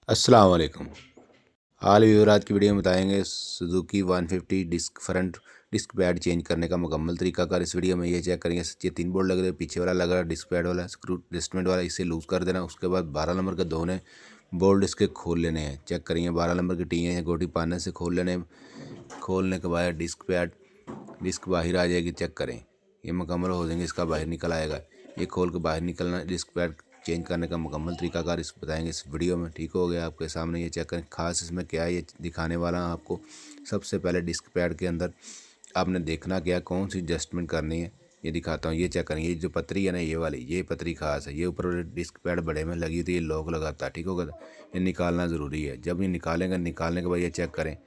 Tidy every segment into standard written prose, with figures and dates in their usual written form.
अस्सलाम वालेकुम। हाल आज की वीडियो में बताएंगे Suzuki 150 disc front disc pad change करने का मुकम्मल तरीकाकार। इस वीडियो में ये चेक करेंगे, ये 3 बोल्ट लग रहे हैं, पीछे वाला लगा डिस्क पैड वाला स्क्रू एडजस्टमेंट वाला, इसे लूज़ कर देना। उसके बाद 12 नंबर के दोने बोल्ट इसके खोल लेने हैं। चेक करेंगे 12 नंबर की टीएँ हैं, गोटी पाने से खोल लेने हैं। खोलने के बाद डिस्क बाहर आ जाएगी। चेक करें, ये मुकम्मल हो जाएंगे, इसका बाहर निकल आएगा। ये खोल के बाहर निकलना, डिस्क पैड चेंज करने का मुकम्मल तरीकाकार इस बताएंगे इस वीडियो में। ठीक हो गया आपके सामने, ये चेक करें। खास इसमें क्या है ये दिखाने वाला हूं आपको। सबसे पहले डिस्क पैड के अंदर आपने देखना क्या, कौन सी एडजस्टमेंट करनी है, ये दिखाता हूँ। ये चेक करें, ये जो पतरी है ना, ये वाली ये पतरी खास है। ये ऊपर वाले डिस्क पैड बड़े में लगी थी, ये लॉक लगाता है। ठीक होगा, ये निकालना ज़रूरी है। जब ये निकालेंगे, निकालने के बाद ये चेक करें।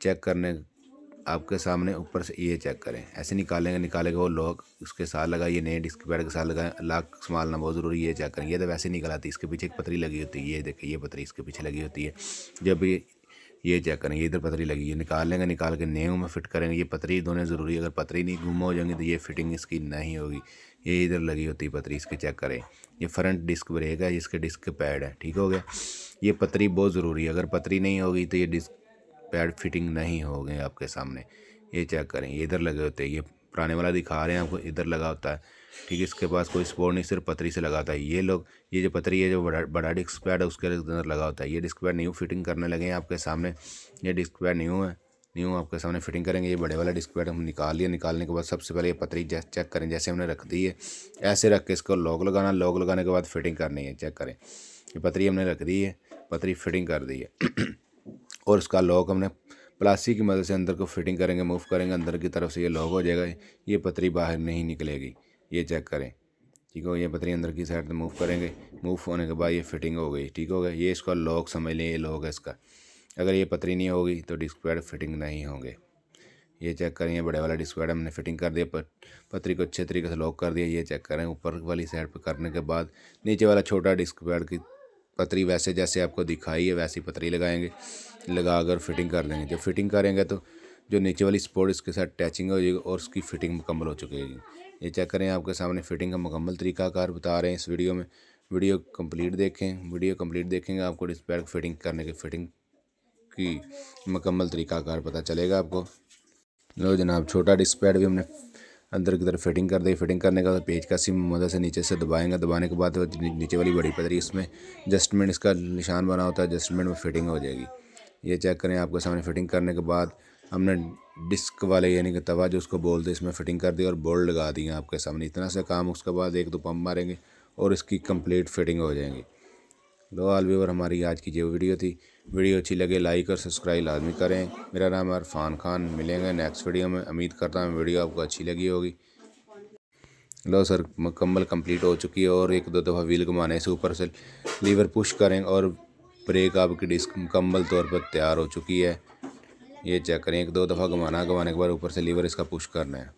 चेक करने आपके सामने ऊपर से ये चेक करें, ऐसे निकालेंगे वो लॉक उसके साथ लगा, ये नए डिस्क पैड के साथ लगा। लॉक संभालना बहुत ज़रूरी है। ये चेक करें, ये तो वैसे निकल आती है, इसके पीछे एक पतरी लगी होती है। ये देखिए, ये पतरी इसके पीछे लगी होती है। जब ये चेक करें, ये इधर पतरी लगी है, निकाल के न्यू में फिट करेंगे। ये पतरी दोनों ज़रूरी है, अगर पतरी नहीं गुम हो जाएंगी तो ये फिटिंग इसकी नहीं होगी। ये इधर लगी होती है पतरी इसके। चेक करें, ये फ्रंट डिस्क ब्रेक है, इसके डिस्क पैड है। ठीक हो गया, ये पतरी बहुत ज़रूरी है, अगर पतरी नहीं होगी तो ये डिस्क पैड फिटिंग नहीं हो गए आपके सामने। ये चेक करें, ये इधर लगे होते हैं, ये पुराने वाला दिखा रहे हैं आपको, इधर लगा होता है। ठीक है, इसके पास कोई सपोर्ट नहीं, सिर्फ पतरी से लगाता है। ये जो पतरी है, जो बड़ा डिस्क पैड है, उसके अंदर लगा होता है। ये डिस्क पैड न्यू फिटिंग करने लगे हैं आपके सामने। ये डिस्क पैड न्यू है, न्यू आपके सामने फिटिंग करेंगे। ये बड़े वाला डिस्क पैड हम निकाल लिया। निकालने के बाद सबसे पहले ये पतरी चेक करें, जैसे हमने रख दी है ऐसे रख के इसको लॉक लगाना। लॉक लगाने के बाद फिटिंग करनी है। चेक करें, ये पतरी हमने रख दी है, पतरी फिटिंग कर दी है और इसका लॉक हमने प्लास्टिक की मदद से अंदर को फिटिंग करेंगे, मूव करेंगे अंदर की तरफ से, ये लॉक हो जाएगा। ये पतरी बाहर नहीं निकलेगी। ये चेक करें, ठीक हो। ये पतरी अंदर की साइड में मूव करेंगे, मूव होने के बाद ये फिटिंग हो गई। ठीक हो गया, ये इसका लॉक समझ लें, ये लॉक है इसका। अगर ये पतरी नहीं होगी तो डिस्क पैड फिटिंग नहीं होंगे। ये चेक करें, ये बड़े वाला डिस्क पैड हमने फिटिंग कर दिया, पतरी को अच्छे तरीके से लॉक कर दिया। ये चेक करें, ऊपर वाली साइड पर करने के बाद नीचे वाला छोटा डिस्क पैड की पतरी वैसे जैसे आपको दिखाई है वैसी पतरी लगाएंगे, लगा कर फिटिंग कर देंगे। जब फिटिंग करेंगे तो जो नीचे वाली सपोर्ट इसके साथ अटैचिंग हो जाएगी और उसकी फिटिंग मुकम्मल हो चुकी है। ये चेक करें, आपके सामने फिटिंग का मुकम्मल तरीकाकार बता रहे हैं इस वीडियो में। वीडियो कंप्लीट देखें, वीडियो कंप्लीट देखेंगे आपको डिस्क पैड फिटिंग करने की मुकम्मल तरीकाकार पता चलेगा आपको। लो जनाब, छोटा डिस्क पैड भी हमने अंदर की तरफ फिटिंग कर दी। फिटिंग करने के बाद पेज का सिम मदद से नीचे से दबाएंगे। दबाने के बाद नीचे वाली बड़ी पतरी, इसमें एडजस्टमेंट इसका निशान बना होता है, एडजस्टमेंट में फिटिंग हो जाएगी। ये चेक करें, आपके सामने फिटिंग करने के बाद हमने डिस्क वाले यानी कि तवा जो उसको बोलते हैं, इसमें फिटिंग कर दी और बोल्ट लगा दिए आपके सामने। इतना सा काम, उसके बाद 1-2 पंप मारेंगे और इसकी कंप्लीट फिटिंग हो जाएंगी। लो ऑल व्यूअर, हमारी आज की जो वीडियो थी, वीडियो अच्छी लगे लाइक और सब्सक्राइब लाजमी करें। मेरा नाम है इरफान खान, मिलेंगे नेक्स्ट वीडियो में। उम्मीद करता हूँ वीडियो आपको अच्छी लगी होगी। लो सर, मुकम्मल कंप्लीट हो चुकी है और 1-2 दफ़ा व्हील घुमाने से ऊपर से लीवर पुश करें और ब्रेक आपकी डिस्क मुकम्मल तौर पर तैयार हो चुकी है। ये चेक करें, 1-2 दफ़ा घुमाने के बाद ऊपर से लीवर इसका पुश करना है।